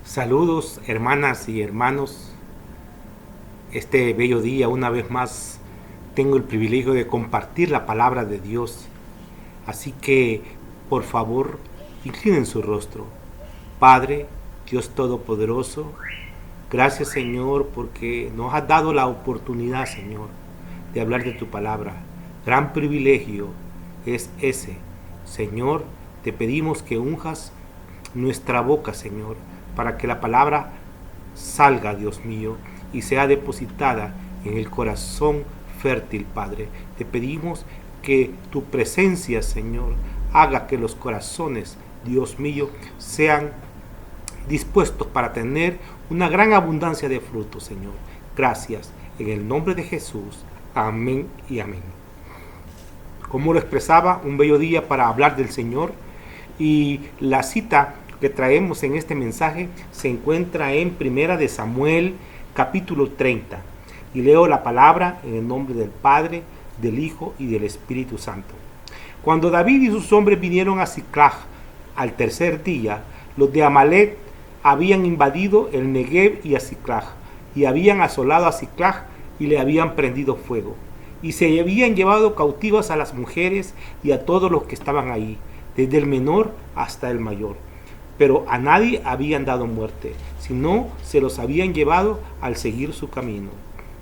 Saludos, hermanas y hermanos. Este bello día, una vez más, tengo el privilegio de compartir la palabra de Dios. Así que, por favor, inclinen su rostro. Padre, Dios Todopoderoso, gracias, Señor, porque nos has dado la oportunidad, Señor, de hablar de tu palabra. Gran privilegio es ese. Señor, te pedimos que unjas nuestra boca, Señor, para que la palabra salga, Dios mío, y sea depositada en el corazón fértil, Padre. Te pedimos que tu presencia, Señor, haga que los corazones, Dios mío, sean dispuestos para tener una gran abundancia de frutos, Señor. Gracias, en el nombre de Jesús. Amén y amén. Como lo expresaba, un bello día para hablar del Señor, y la cita que traemos en este mensaje se encuentra en Primera de Samuel, capítulo 30. Y leo la palabra en el nombre del Padre, del Hijo y del Espíritu Santo. Cuando David y sus hombres vinieron a Siclag al tercer día, los de Amalek habían invadido el Negev y a Siclag, y habían asolado a Siclag y le habían prendido fuego. Y se habían llevado cautivas a las mujeres y a todos los que estaban ahí, desde el menor hasta el mayor. Pero a nadie habían dado muerte, sino se los habían llevado al seguir su camino.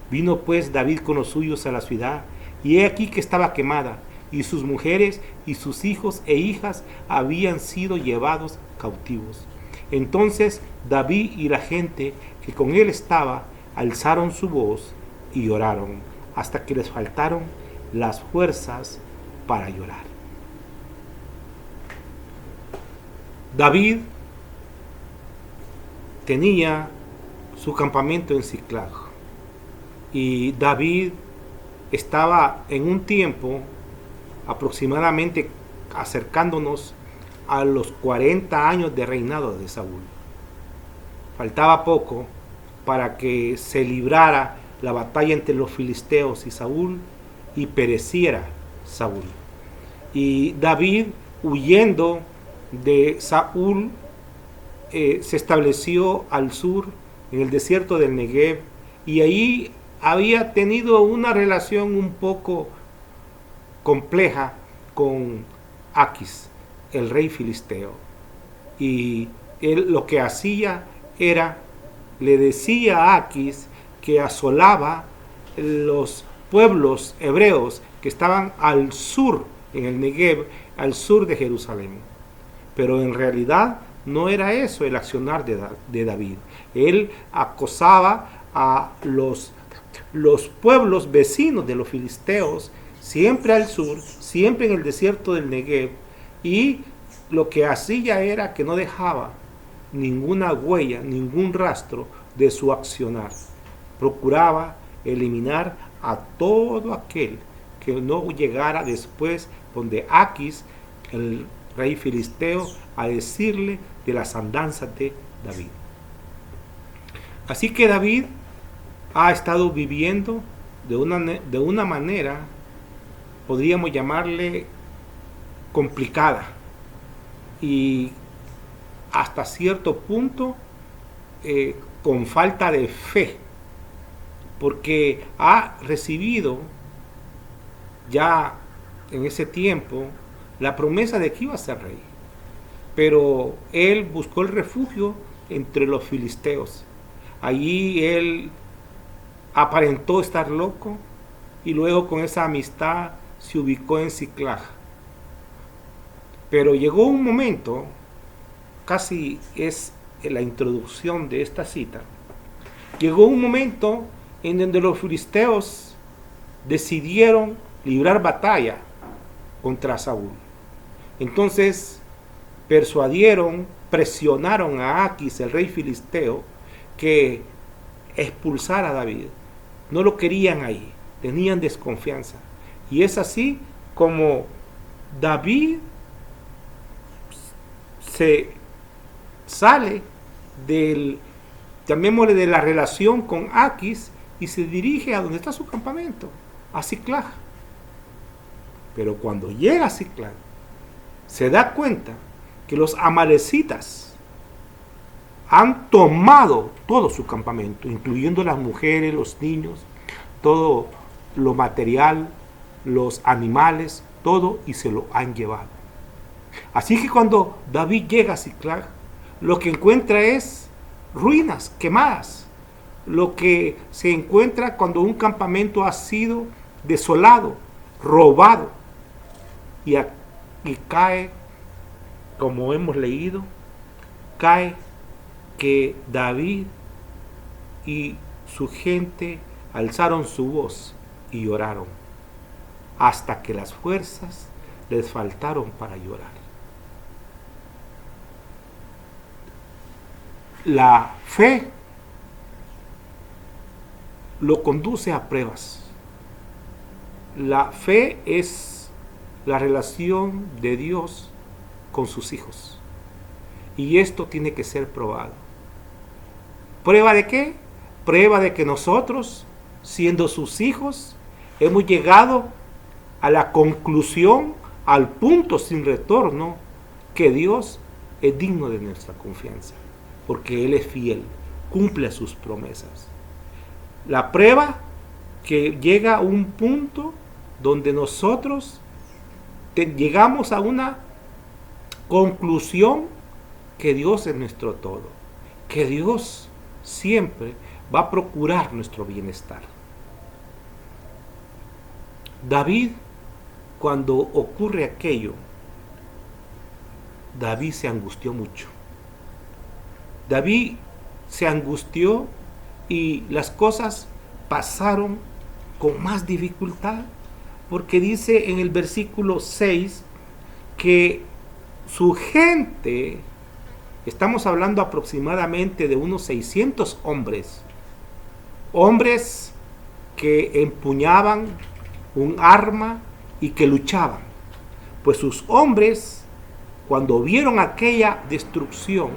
Vino pues David con los suyos a la ciudad, y he aquí que estaba quemada, y sus mujeres y sus hijos e hijas habían sido llevados cautivos. Entonces David y la gente que con él estaba alzaron su voz y lloraron, hasta que les faltaron las fuerzas para llorar. David tenía su campamento en Siclag, y David estaba en un tiempo aproximadamente acercándonos a los 40 años de reinado de Saúl. Faltaba poco para que se librara la batalla entre los filisteos y Saúl y pereciera Saúl. Y David, huyendo de Saúl, se estableció al sur, en el desierto del Negev, y ahí había tenido una relación un poco compleja con Aquis, el rey filisteo. Y él lo que hacía era, le decía a Aquis que asolaba los pueblos hebreos que estaban al sur, en el Negev, al sur de Jerusalén. Pero en realidad no era eso el accionar de David. Él acosaba a los pueblos vecinos de los filisteos, siempre al sur, siempre en el desierto del Negev, y lo que hacía era que no dejaba ninguna huella, ningún rastro de su accionar. Procuraba eliminar a todo aquel que no llegara después donde Aquis, el rey filisteo, a decirle de las andanzas de David. Así que David ha estado viviendo de una manera, podríamos llamarle, complicada, y hasta cierto punto con falta de fe, porque ha recibido ya en ese tiempo la promesa de que iba a ser rey, pero él buscó el refugio entre los filisteos. Allí él aparentó estar loco, y luego con esa amistad se ubicó en Siclag. Pero llegó un momento, casi es la introducción de esta cita, llegó un momento en donde los filisteos decidieron librar batalla contra Saúl. Entonces presionaron a Aquis, el rey filisteo, que expulsara a David. No lo querían ahí, tenían desconfianza. Y es así como David se sale llamémosle, de la relación con Aquis, y se dirige a donde está su campamento, a Siclag. Pero cuando llega a Siclag, se da cuenta que los amalecitas han tomado todo su campamento, incluyendo las mujeres, los niños, todo lo material, los animales, todo, y se lo han llevado. Así que cuando David llega a Ziklag, lo que encuentra es ruinas quemadas. Lo que se encuentra cuando un campamento ha sido desolado, robado, y cae, como hemos leído, cae que David y su gente alzaron su voz y lloraron, hasta que las fuerzas les faltaron para llorar. La fe lo conduce a pruebas. La fe es la relación de Dios con sus hijos. Y esto tiene que ser probado. ¿Prueba de qué? Prueba de que nosotros, siendo sus hijos, hemos llegado a la conclusión, al punto sin retorno, que Dios es digno de nuestra confianza, porque Él es fiel, cumple sus promesas. La prueba que llega a un punto donde nosotros llegamos a una conclusión que Dios es nuestro todo, que Dios siempre va a procurar nuestro bienestar. David, cuando ocurre aquello, David se angustió mucho. David se angustió y las cosas pasaron con más dificultad, porque dice en el versículo 6 que su gente, estamos hablando aproximadamente de unos 600 hombres, hombres que empuñaban un arma y que luchaban, pues sus hombres, cuando vieron aquella destrucción,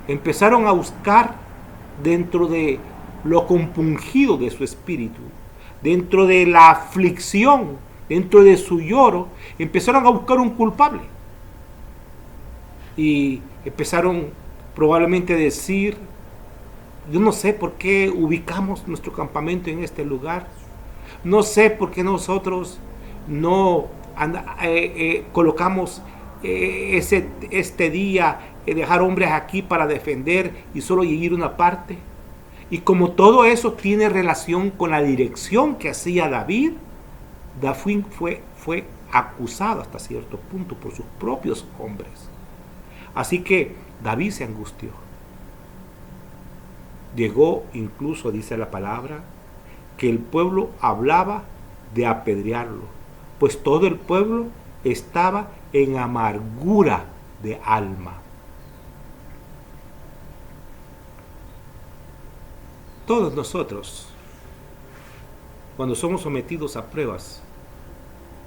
empezaron a buscar dentro de lo compungido de su espíritu, dentro de la aflicción, dentro de su lloro, empezaron a buscar un culpable. Y empezaron probablemente a decir: yo no sé por qué ubicamos nuestro campamento en este lugar. No sé por qué nosotros no colocamos este día, dejar hombres aquí para defender y solo ir una parte. Y como todo eso tiene relación con la dirección que hacía David, David fue acusado hasta cierto punto por sus propios hombres. Así que David se angustió. Llegó incluso, dice la palabra, que el pueblo hablaba de apedrearlo, pues todo el pueblo estaba en amargura de alma. Todos nosotros, cuando somos sometidos a pruebas,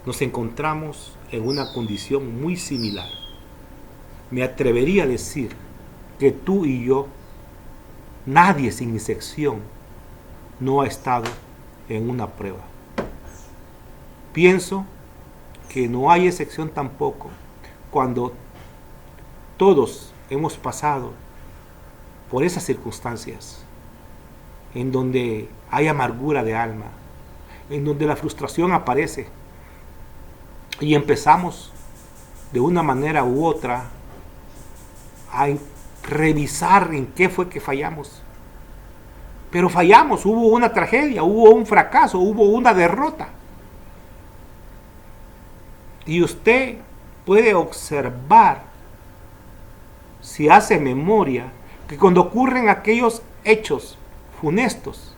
nos encontramos en una condición muy similar. Me atrevería a decir que tú y yo, nadie sin excepción, no ha estado en una prueba. Pienso que no hay excepción tampoco cuando todos hemos pasado por esas circunstancias en donde hay amargura de alma, en donde la frustración aparece y empezamos de una manera u otra a revisar en qué fue que fallamos. Pero fallamos, hubo una tragedia, hubo un fracaso, hubo una derrota. Y usted puede observar, si hace memoria, que cuando ocurren aquellos hechos funestos,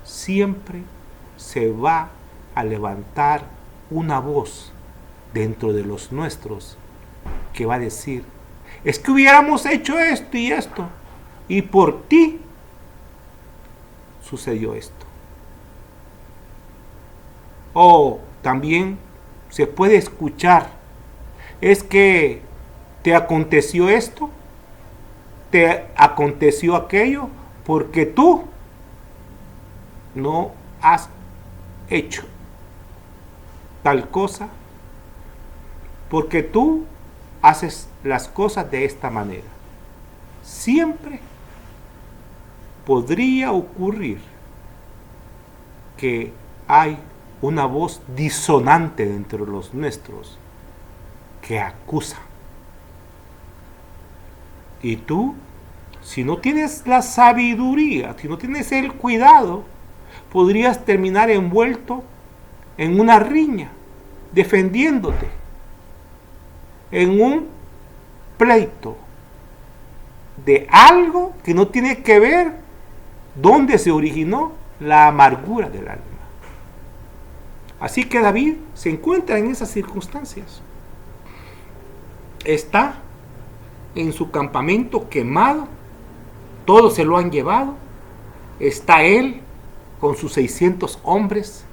siempre se va a levantar una voz dentro de los nuestros que va a decir: es que hubiéramos hecho esto y esto, y por ti sucedió esto. O también se puede escuchar: es que te aconteció esto, te aconteció aquello, porque tú no has hecho tal cosa, porque tú haces las cosas de esta manera. siempre podría ocurrir que hay una voz disonante dentro de los nuestros que acusa. Y tú, si no tienes la sabiduría, si no tienes el cuidado, podrías terminar envuelto en una riña, defendiéndote, en un pleito de algo que no tiene que ver dónde se originó la amargura del alma. Así que David se encuentra en esas circunstancias. Está en su campamento quemado, todos se lo han llevado. Está él con sus 600 hombres,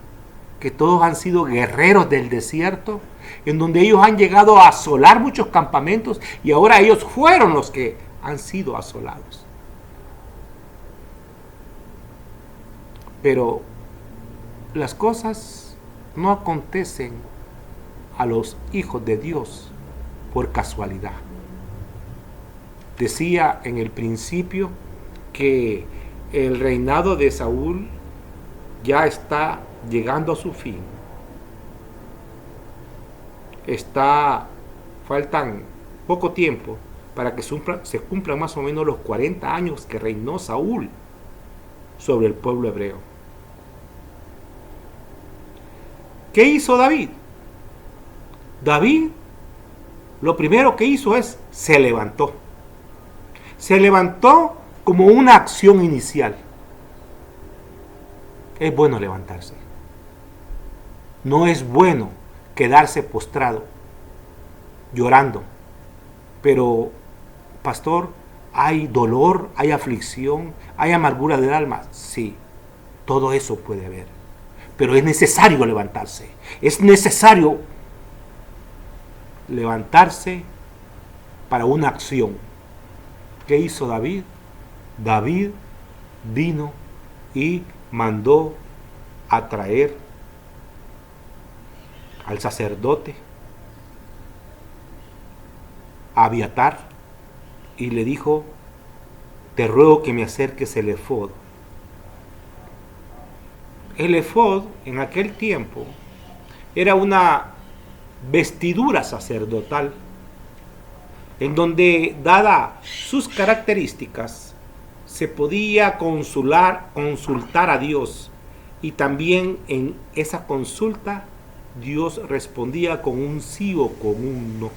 que todos han sido guerreros del desierto, en donde ellos han llegado a asolar muchos campamentos y ahora ellos fueron los que han sido asolados. Pero las cosas no acontecen a los hijos de Dios por casualidad. Decía en el principio que el reinado de Saúl ya está llegando a su fin. Faltan poco tiempo para que se cumplan más o menos los 40 años que reinó Saúl sobre el pueblo hebreo. ¿Qué hizo David? David lo primero que hizo es se levantó. Se levantó como una acción inicial. Es bueno levantarse. No es bueno quedarse postrado, llorando. Pero, pastor, ¿hay dolor, hay aflicción, hay amargura del alma? Sí, todo eso puede haber. Pero es necesario levantarse. Es necesario levantarse para una acción. ¿Qué hizo David? David vino y mandó a traer al sacerdote Abiatar y le dijo: te ruego que me acerques el efod. El efod en aquel tiempo era una vestidura sacerdotal en donde, dada sus características, se podía consultar a Dios, y también en esa consulta Dios respondía con un sí o con un no.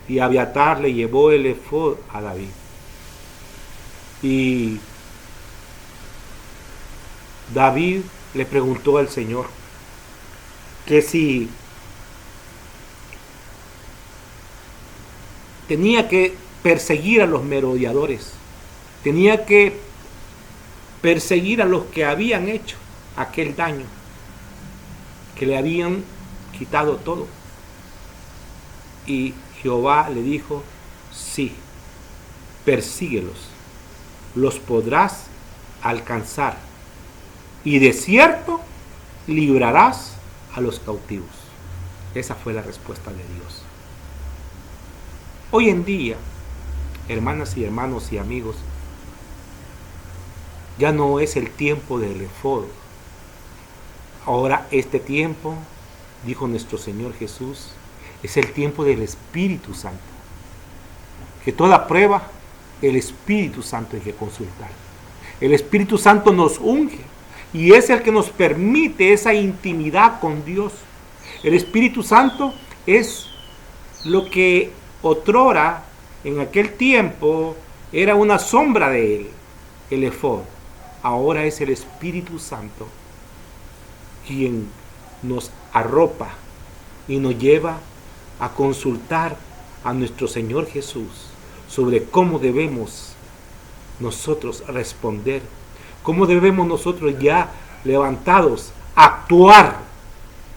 Y Abiatar le llevó el efod a David. Y David le preguntó al Señor que si tenía que perseguir a los merodeadores, tenía que perseguir a los que habían hecho aquel daño, que le habían quitado todo. Y Jehová le dijo: sí, persíguelos, los podrás alcanzar, y de cierto librarás a los cautivos. Esa fue la respuesta de Dios. Hoy en día, hermanas y hermanos y amigos, ya no es el tiempo del efod. Ahora este tiempo, dijo nuestro Señor Jesús, es el tiempo del Espíritu Santo. Que toda prueba, el Espíritu Santo hay que consultar. El Espíritu Santo nos unge y es el que nos permite esa intimidad con Dios. El Espíritu Santo es lo que otrora, en aquel tiempo, era una sombra de él, el efod. Ahora es el Espíritu Santo quien nos arropa y nos lleva a consultar a nuestro Señor Jesús sobre cómo debemos nosotros responder, cómo debemos nosotros, ya levantados, actuar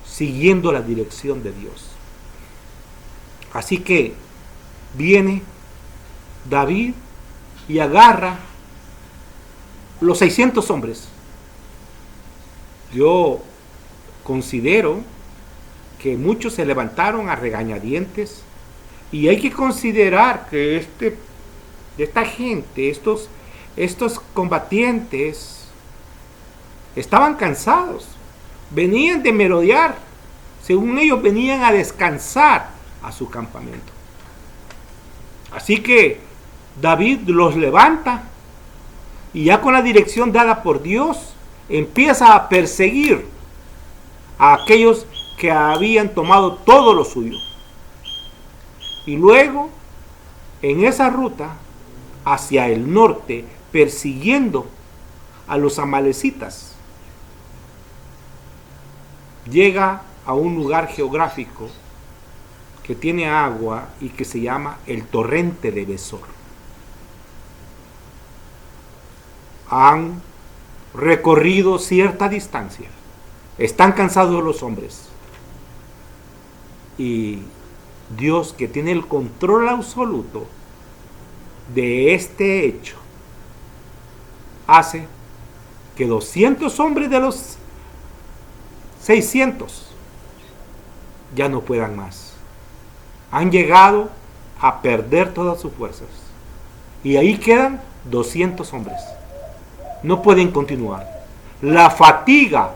siguiendo la dirección de Dios. Así que viene David y agarra los 600 hombres. Yo considero que muchos se levantaron a regañadientes Y hay que considerar que esta gente, estos combatientes, estaban cansados, venían de merodear, según ellos venían a descansar a su campamento. Así que David los levanta y ya con la dirección dada por Dios, empieza a perseguir a aquellos que habían tomado todo lo suyo. Y luego, en esa ruta, hacia el norte, persiguiendo a los amalecitas, llega a un lugar geográfico que tiene agua y que se llama el torrente de Besor. Han recorrido cierta distancia, están cansados los hombres, y Dios, que tiene el control absoluto de este hecho, hace que 200 hombres de los 600 ya no puedan más. Han llegado a perder todas sus fuerzas. Y ahí quedan 200 hombres. No pueden continuar. La fatiga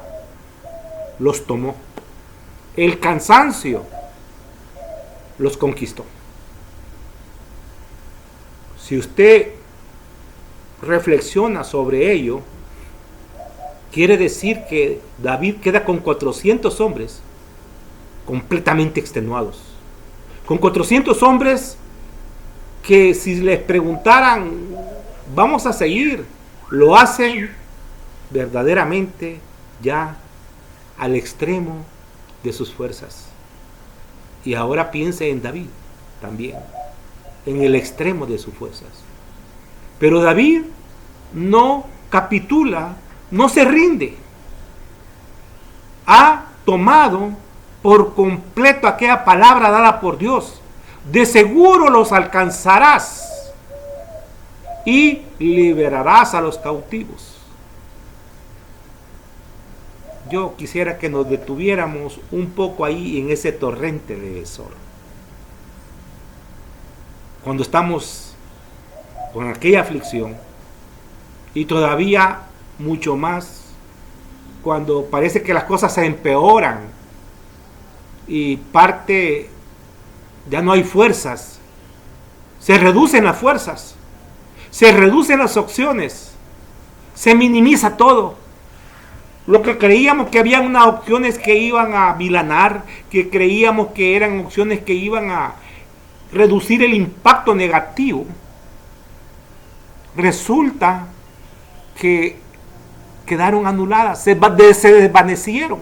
los tomó. El cansancio los conquistó. Si usted reflexiona sobre ello, quiere decir que David queda con 400 hombres completamente extenuados. Con 400 hombres que si les preguntaran, vamos a seguir, lo hacen verdaderamente ya al extremo de sus fuerzas. Y ahora piense en David también, en el extremo de sus fuerzas. Pero David no capitula, no se rinde. Ha tomado por completo aquella palabra dada por Dios: de seguro los alcanzarás y liberarás a los cautivos. Yo quisiera que nos detuviéramos un poco ahí en ese torrente de Besor. Cuando estamos con aquella aflicción, y todavía mucho más cuando parece que las cosas se empeoran y parte ya no hay fuerzas, se reducen las fuerzas, se reducen las opciones, se minimiza todo. Lo que creíamos que habían unas opciones que iban a milanar, que creíamos que eran opciones que iban a reducir el impacto negativo, resulta que quedaron anuladas, se desvanecieron.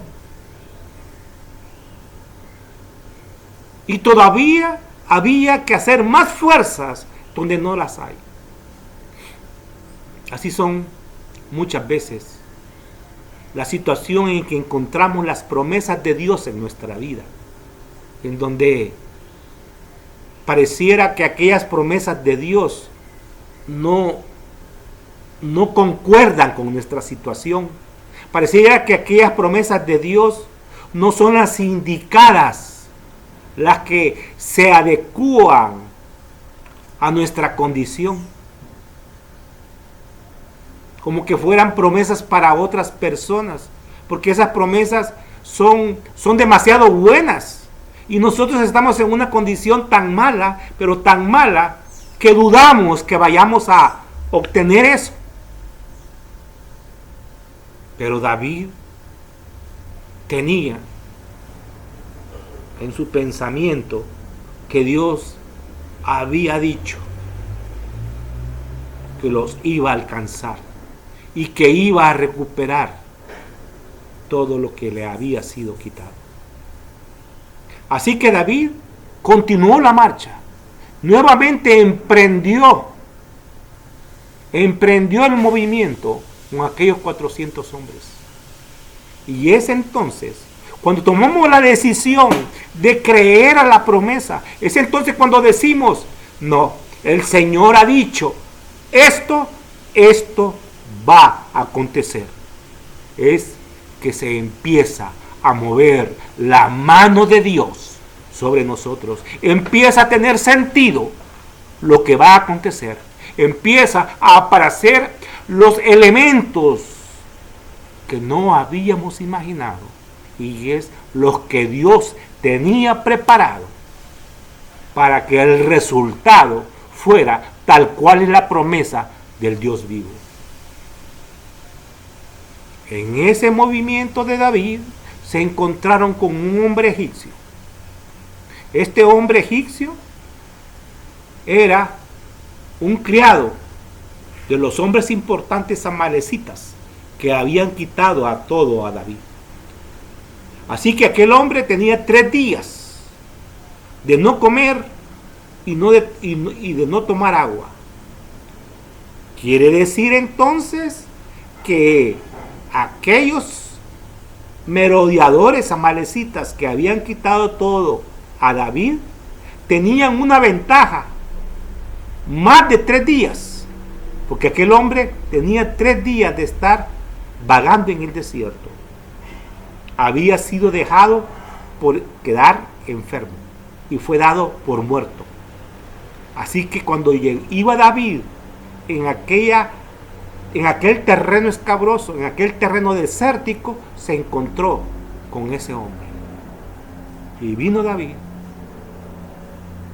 Y todavía había que hacer más fuerzas donde no las hay. Así son muchas veces la situación en que encontramos las promesas de Dios en nuestra vida, en donde pareciera que aquellas promesas de Dios no concuerdan con nuestra situación. Pareciera que aquellas promesas de Dios no son las indicadas, las que se adecúan a nuestra condición. Como que fueran promesas para otras personas, porque esas promesas son demasiado buenas. Y nosotros estamos en una condición tan mala, pero tan mala, que dudamos que vayamos a obtener eso. Pero David tenía en su pensamiento que Dios había dicho que los iba a alcanzar y que iba a recuperar todo lo que le había sido quitado. Así que David continuó la marcha, nuevamente emprendió el movimiento con aquellos 400 hombres. Y es entonces cuando tomamos la decisión de creer a la promesa, es entonces cuando decimos: no, el Señor ha dicho esto va a acontecer. Es que se empieza a mover la mano de Dios sobre nosotros. Empieza a tener sentido lo que va a acontecer. Empieza a aparecer los elementos que no habíamos imaginado, y es los que Dios tenía preparado para que el resultado fuera tal cual es la promesa del Dios vivo. En ese movimiento de David se encontraron con un hombre egipcio. Este hombre egipcio era un criado de los hombres importantes amalecitas que habían quitado a todo a David. Así que aquel hombre tenía 3 días de no comer y de no tomar agua. Quiere decir entonces que aquellos merodeadores amalecitas que habían quitado todo a David tenían una ventaja, más de 3 días, porque aquel hombre tenía 3 días de estar vagando en el desierto. Había sido dejado por quedar enfermo y fue dado por muerto. Así que cuando iba David en aquel terreno escabroso, en aquel terreno desértico, se encontró con ese hombre. Y vino David.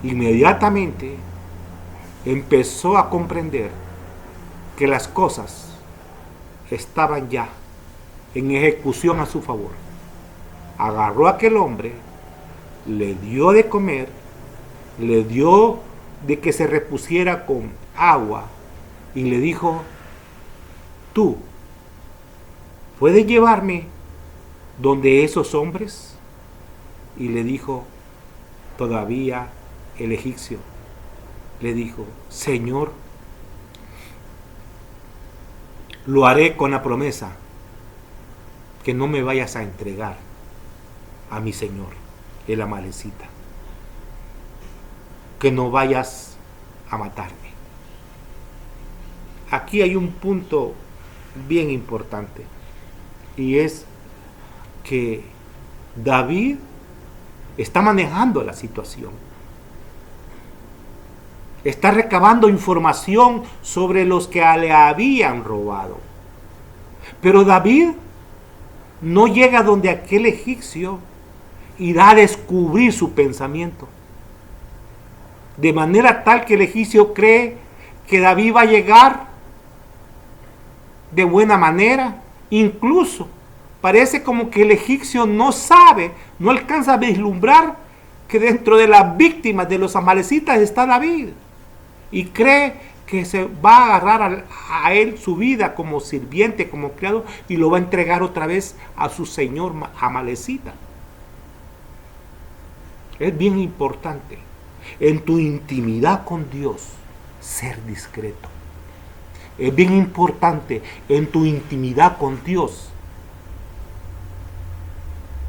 Inmediatamente empezó a comprender que las cosas estaban ya en ejecución a su favor. Agarró a aquel hombre, le dio de comer, le dio de que se repusiera con agua y le dijo: tú puedes llevarme donde esos hombres. Y le dijo, todavía el egipcio le dijo: Señor, lo haré con la promesa que no me vayas a entregar a mi señor, el amalecita, que no vayas a matarme. Aquí hay un punto bien importante, y es que David está manejando la situación, está recabando información sobre los que le habían robado, pero David no llega donde aquel egipcio y da a descubrir su pensamiento, de manera tal que el egipcio cree que David va a llegar de buena manera. Incluso parece como que el egipcio no sabe, no alcanza a vislumbrar que dentro de las víctimas de los amalecitas está David, y cree que se va a agarrar a él su vida como sirviente, como criado, y lo va a entregar otra vez a su señor amalecita. Es bien importante en tu intimidad con Dios ser discreto. Es bien importante en tu intimidad con Dios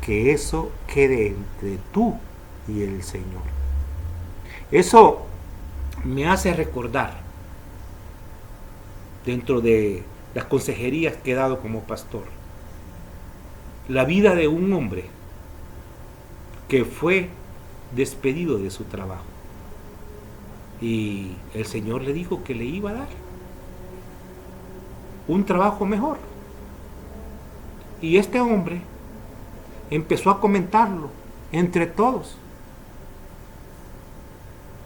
que eso quede entre tú y el Señor. Eso me hace recordar, dentro de las consejerías que he dado como pastor, la vida de un hombre que fue despedido de su trabajo, y el Señor le dijo que le iba a dar un trabajo mejor, y este hombre empezó a comentarlo entre todos,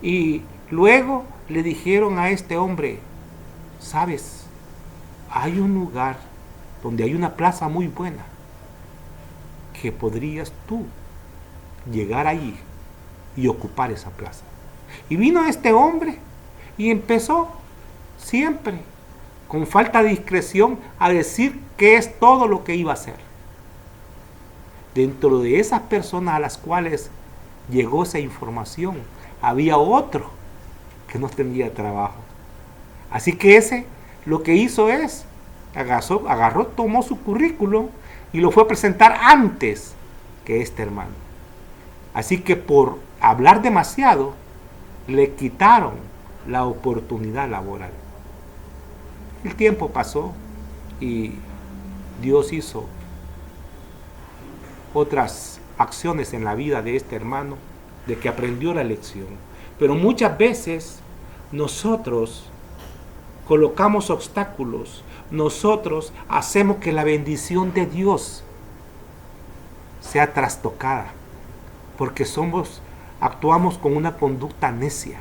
y luego le dijeron a este hombre: sabes, hay un lugar donde hay una plaza muy buena que podrías tú llegar allí y ocupar esa plaza. Y vino este hombre y empezó siempre con falta de discreción a decir qué es todo lo que iba a hacer. Dentro de esas personas a las cuales llegó esa información, había otro que no tenía trabajo. Así que ese lo que hizo es, agarró, tomó su currículum y lo fue a presentar antes que este hermano. Así que por hablar demasiado, le quitaron la oportunidad laboral. El tiempo pasó y Dios hizo otras acciones en la vida de este hermano, de que aprendió la lección. Pero muchas veces nosotros colocamos obstáculos, nosotros hacemos que la bendición de Dios sea trastocada, porque actuamos con una conducta necia.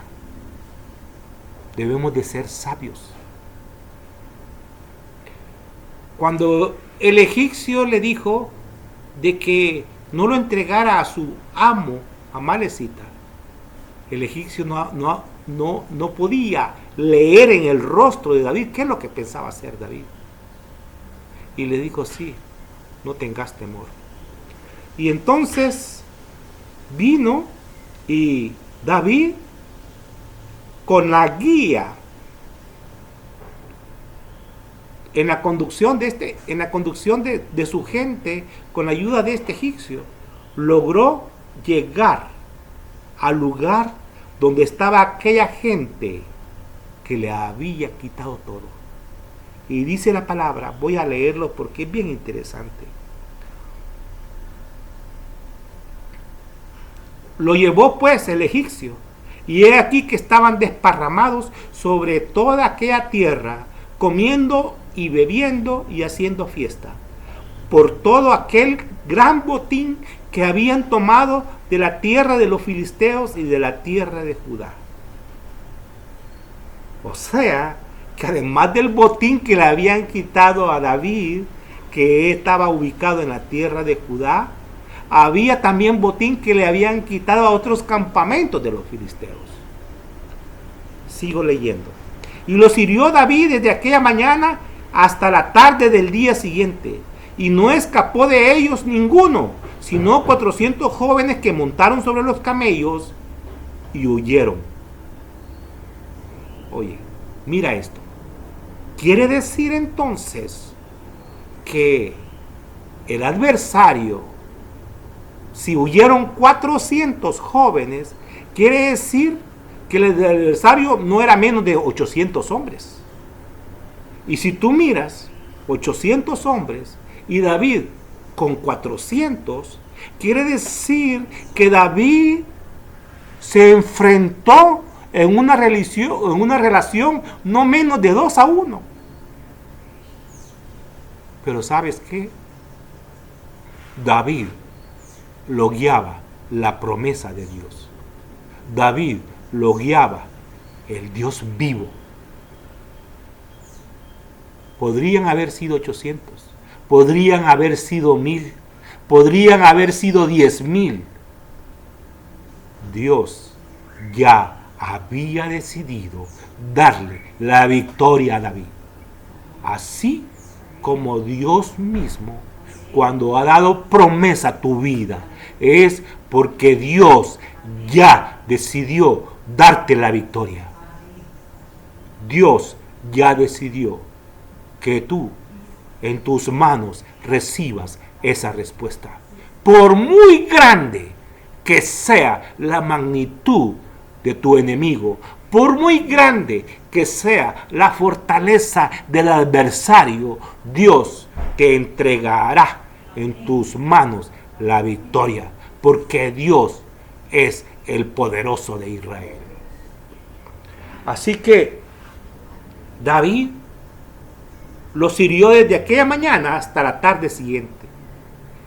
Debemos de ser sabios. Cuando el egipcio le dijo de que no lo entregara a su amo amalecita, el egipcio no podía leer en el rostro de David qué es lo que pensaba hacer David. Y le dijo, sí, no tengas temor. Y entonces vino y David, con la guía en la conducción de su gente, con la ayuda de este egipcio, logró llegar al lugar donde estaba aquella gente que le había quitado todo. Y dice la palabra, voy a leerlo porque es bien interesante. Lo llevó pues el egipcio, y he aquí que estaban desparramados sobre toda aquella tierra, comiendo y bebiendo y haciendo fiesta, por todo aquel gran botín que habían tomado de la tierra de los filisteos y de la tierra de Judá. O sea, que además del botín que le habían quitado a David, que estaba ubicado en la tierra de Judá, había también botín que le habían quitado a otros campamentos de los filisteos. Sigo leyendo. Y los hirió David desde aquella mañana hasta la tarde del día siguiente, y no escapó de ellos ninguno, sino 400 jóvenes que montaron sobre los camellos y huyeron. Oye, mira esto. Quiere decir entonces que el adversario, si huyeron 400 jóvenes, quiere decir que el adversario no era menos de 800 hombres. Y si tú miras 800 hombres y David con 400, quiere decir que David se enfrentó en una relación no menos de 2-1. Pero ¿sabes qué? David lo guiaba la promesa de Dios. David lo guiaba el Dios vivo. Podrían haber sido 800, podrían haber sido 1000, podrían haber sido 10,000. Dios ya había decidido darle la victoria a David. Así como Dios mismo, cuando ha dado promesa a tu vida, es porque Dios ya decidió darte la victoria. Dios ya decidió que tú en tus manos recibas esa respuesta. Por muy grande que sea la magnitud de tu enemigo, por muy grande que sea la fortaleza del adversario, Dios te entregará en tus manos la victoria, porque Dios es el poderoso de Israel. Así que David los hirió desde aquella mañana hasta la tarde siguiente.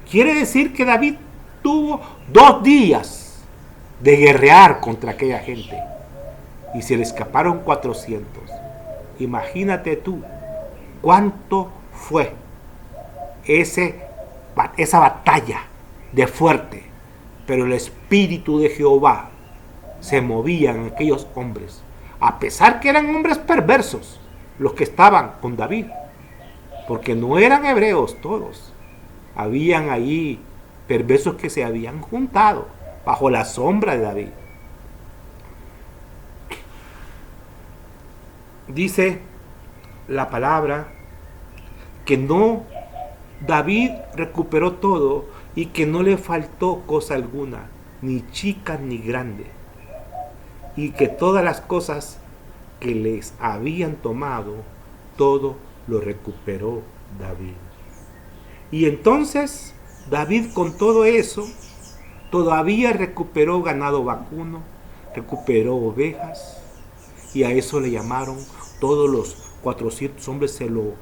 Quiere decir que David tuvo 2 días de guerrear contra aquella gente y se le escaparon 400. Imagínate tú cuánto fue esa batalla de fuerte, pero el Espíritu de Jehová se movía en aquellos hombres, a pesar que eran hombres perversos los que estaban con David, porque no eran hebreos todos, habían ahí perversos que se habían juntado bajo la sombra de David. Dice la palabra que David recuperó todo y que no le faltó cosa alguna, ni chica ni grande, y que todas las cosas que les habían tomado, todo lo recuperó David. Y entonces David, con todo eso, todavía recuperó ganado vacuno, recuperó ovejas, y a eso le llamaron. Todos los 400 hombres se lo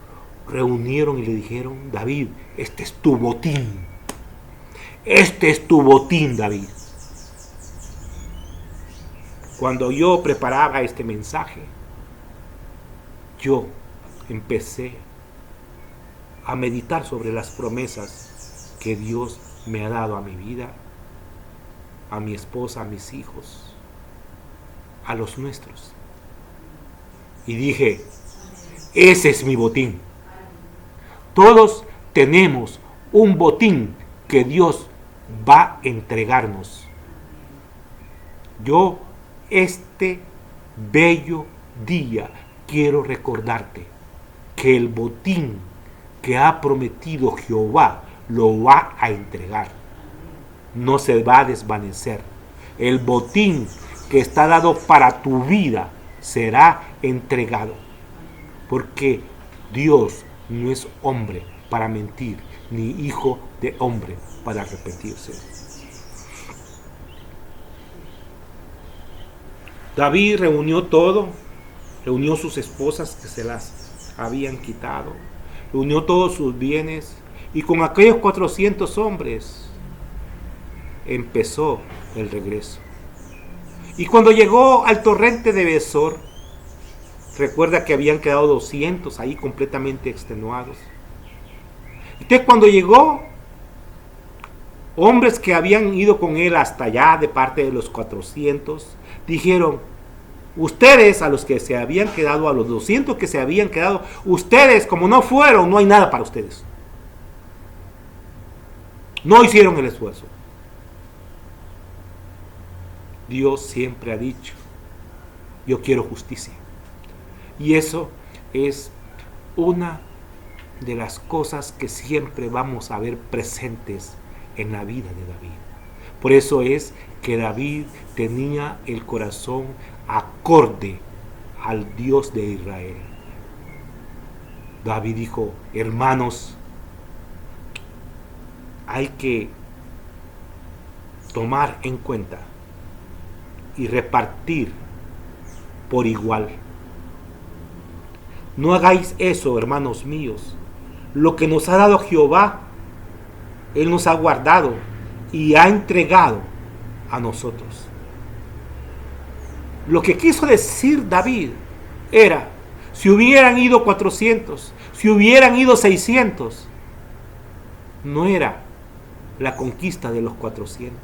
reunieron y le dijeron: David, este es tu botín. Este es tu botín, David. Cuando yo preparaba este mensaje, yo empecé a meditar sobre las promesas que Dios me ha dado a mi vida, a mi esposa, a mis hijos, a los nuestros. Y dije: ese es mi botín. Todos tenemos un botín que Dios va a entregarnos. Yo este bello día quiero recordarte que el botín que ha prometido Jehová lo va a entregar. No se va a desvanecer. El botín que está dado para tu vida será entregado. Porque Dios no es hombre para mentir, ni hijo de hombre para arrepentirse. David reunió todo, reunió sus esposas que se las habían quitado, reunió todos sus bienes, y con aquellos 400 hombres empezó el regreso. Y cuando llegó al torrente de Besor, recuerda que habían quedado 200 ahí completamente extenuados. Entonces cuando llegó, hombres que habían ido con él hasta allá de parte de los 400, dijeron: ustedes, a los que se habían quedado, a los 200 que se habían quedado, ustedes como no fueron, no hay nada para ustedes. No hicieron el esfuerzo. Dios siempre ha dicho: yo quiero justicia. Y eso es una de las cosas que siempre vamos a ver presentes en la vida de David. Por eso es que David tenía el corazón acorde al Dios de Israel. David dijo: hermanos, hay que tomar en cuenta y repartir por igual. No hagáis eso, hermanos míos. Lo que nos ha dado Jehová, Él nos ha guardado y ha entregado a nosotros. Lo que quiso decir David era: si hubieran ido 400, si hubieran ido 600, no era la conquista de los 400.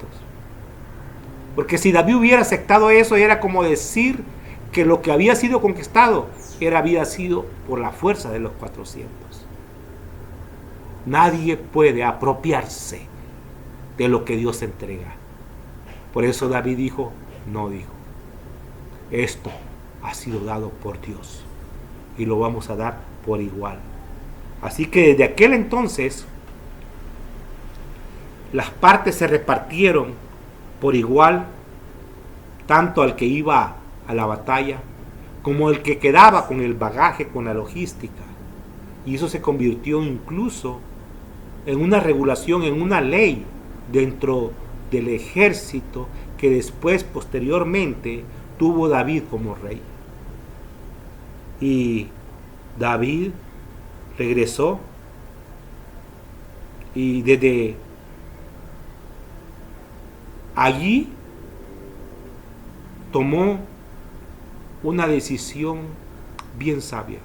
Porque si David hubiera aceptado eso, era como decir que lo que había sido conquistado había sido por la fuerza de los 400. Nadie puede apropiarse de lo que Dios entrega. Por eso David dijo: no, dijo, esto ha sido dado por Dios y lo vamos a dar por igual. Así que desde aquel entonces las partes se repartieron por igual, tanto al que iba a la batalla como el que quedaba con el bagaje, con la logística. Y eso se convirtió incluso en una regulación, en una ley dentro del ejército que después, posteriormente, tuvo David como rey. Y David regresó y desde allí tomó una decisión bien sabia.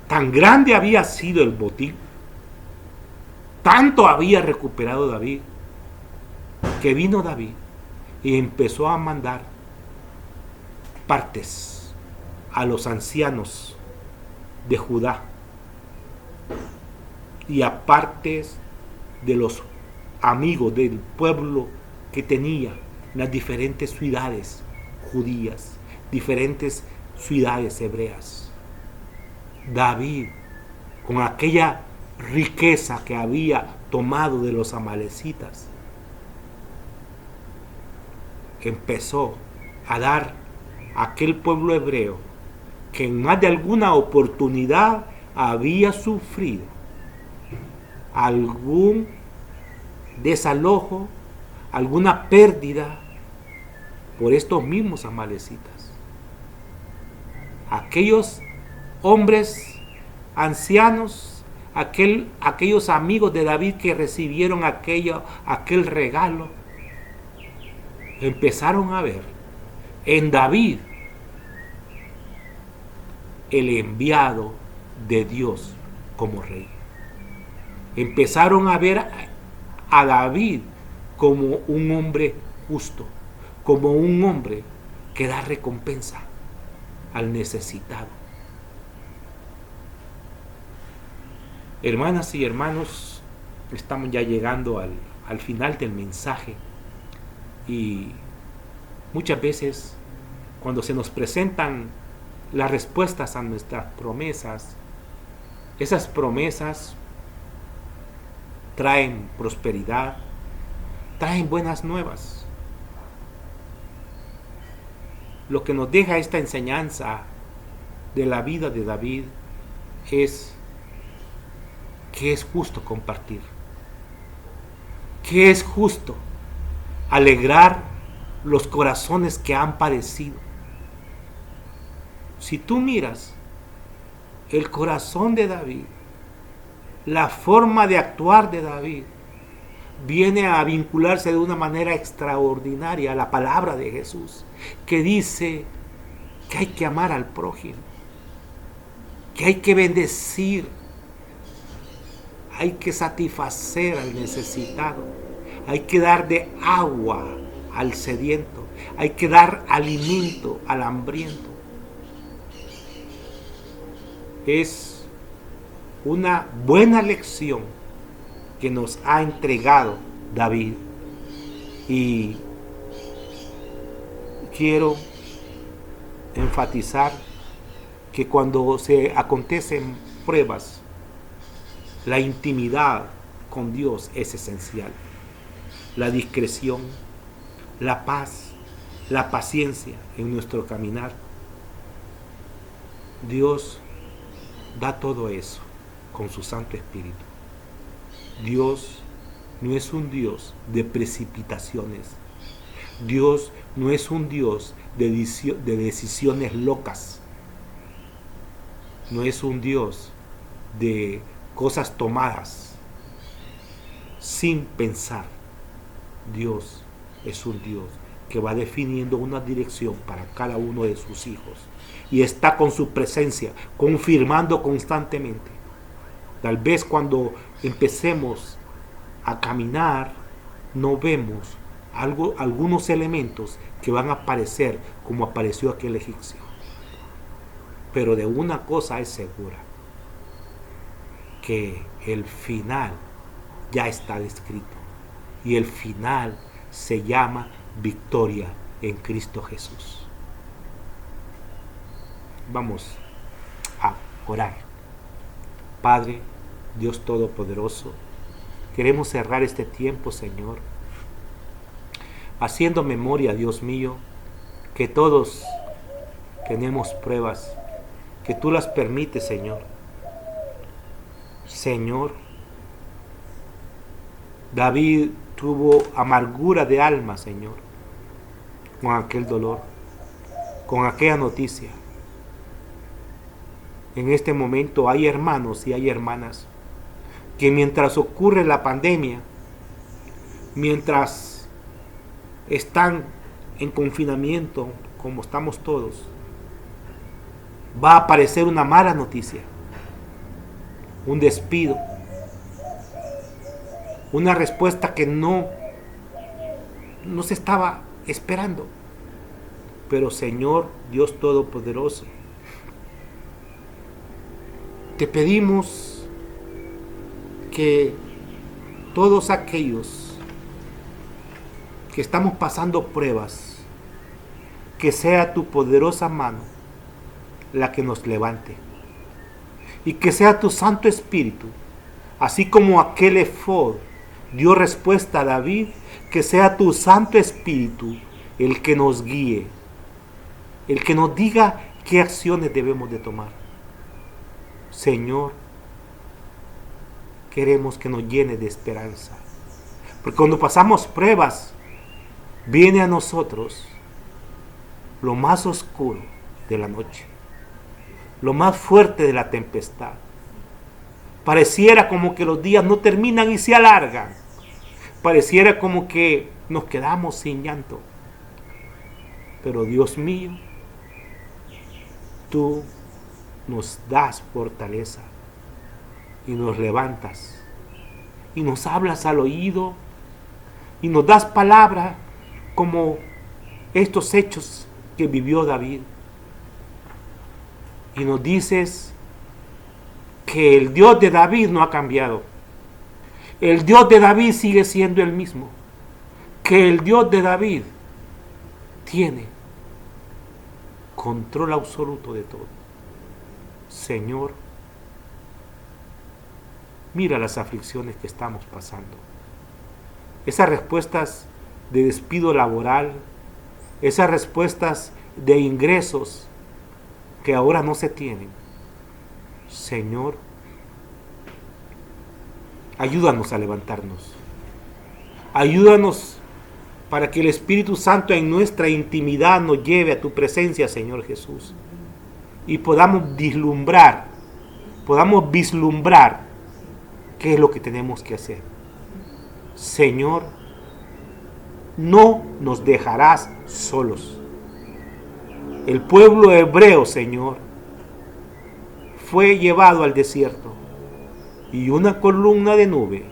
Tan grande había sido el botín, tanto había recuperado David, que vino David y empezó a mandar partes a los ancianos de Judá y a partes de los amigos del pueblo que tenía en las diferentes ciudades judías, diferentes ciudades hebreas. David, con aquella riqueza que había tomado de los amalecitas, empezó a dar a aquel pueblo hebreo que en más de alguna oportunidad había sufrido algún desalojo alguna pérdida por estos mismos amalecitas. Aquellos hombres ancianos, aquellos amigos de David que recibieron aquel regalo, empezaron a ver en David el enviado de Dios como rey. Empezaron a ver a David como un hombre justo, como un hombre que da recompensa al necesitado. Hermanas y hermanos, estamos ya llegando al final del mensaje, y muchas veces cuando se nos presentan las respuestas a nuestras promesas, esas promesas traen prosperidad, traen buenas nuevas. Lo que nos deja esta enseñanza de la vida de David es que es justo compartir, que es justo alegrar los corazones que han padecido. Si tú miras el corazón de David, la forma de actuar de David, viene a vincularse de una manera extraordinaria a la palabra de Jesús, que dice que hay que amar al prójimo, que hay que bendecir, hay que satisfacer al necesitado, hay que dar de agua al sediento, hay que dar alimento al hambriento. Es una buena lección que nos ha entregado David, y quiero enfatizar que cuando se acontecen pruebas, la intimidad con Dios es esencial. La discreción, la paz, la paciencia en nuestro caminar. Dios da todo eso con su Santo Espíritu. Dios no es un Dios de precipitaciones. Dios no es un Dios de decisiones locas. No es un Dios de cosas tomadas sin pensar. Dios es un Dios que va definiendo una dirección para cada uno de sus hijos, y está con su presencia confirmando constantemente. Tal vez cuando empecemos a caminar no vemos algunos elementos que van a aparecer como apareció aquel egipcio, pero de una cosa es segura, que el final ya está descrito, y el final se llama victoria en Cristo Jesús. Vamos a orar. Padre, Dios Todopoderoso, queremos cerrar este tiempo, Señor, haciendo memoria, Dios mío, que todos tenemos pruebas, que tú las permites, Señor. Señor, David tuvo amargura de alma, Señor, con aquel dolor, con aquella noticia. En este momento hay hermanos y hay hermanas que mientras ocurre la pandemia, mientras están en confinamiento, como estamos todos, va a aparecer una mala noticia, un despido, una respuesta que no se estaba esperando. Pero Señor Dios Todopoderoso, te pedimos que todos aquellos que estamos pasando pruebas, que sea tu poderosa mano la que nos levante, y que sea tu Santo Espíritu, así como aquel efod dio respuesta a David, que sea tu Santo Espíritu el que nos guíe, el que nos diga qué acciones debemos de tomar. Señor, queremos que nos llene de esperanza, porque cuando pasamos pruebas viene a nosotros lo más oscuro de la noche, lo más fuerte de la tempestad. Pareciera como que los días no terminan y se alargan. Pareciera como que nos quedamos sin llanto. Pero Dios mío, tú nos das fortaleza y nos levantas y nos hablas al oído y nos das palabra como estos hechos que vivió David. Y nos dices que el Dios de David no ha cambiado. El Dios de David sigue siendo el mismo. Que el Dios de David tiene control absoluto de todo. Señor, mira las aflicciones que estamos pasando. Esas respuestas de despido laboral, esas respuestas de ingresos que ahora no se tienen. Señor, ayúdanos a levantarnos. Ayúdanos para que el Espíritu Santo en nuestra intimidad nos lleve a tu presencia, Señor Jesús. Y podamos vislumbrar qué es lo que tenemos que hacer. Señor, no nos dejarás solos. El pueblo hebreo, Señor, fue llevado al desierto y una columna de nube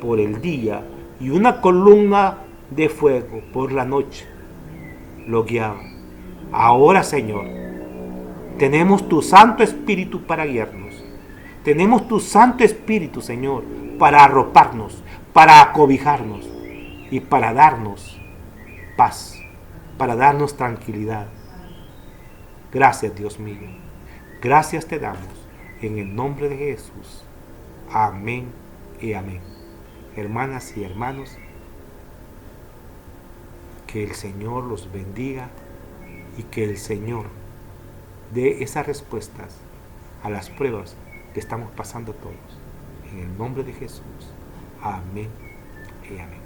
por el día y una columna de fuego por la noche lo guiaba. Ahora, Señor, tenemos tu Santo Espíritu para guiarnos. Tenemos tu Santo Espíritu, Señor, para arroparnos, para acobijarnos y para darnos paz, para darnos tranquilidad. Gracias, Dios mío. Gracias te damos en el nombre de Jesús. Amén y amén. Hermanas y hermanos, que el Señor los bendiga y que el Señor dé esas respuestas a las pruebas que estamos pasando todos. En el nombre de Jesús. Amén y amén.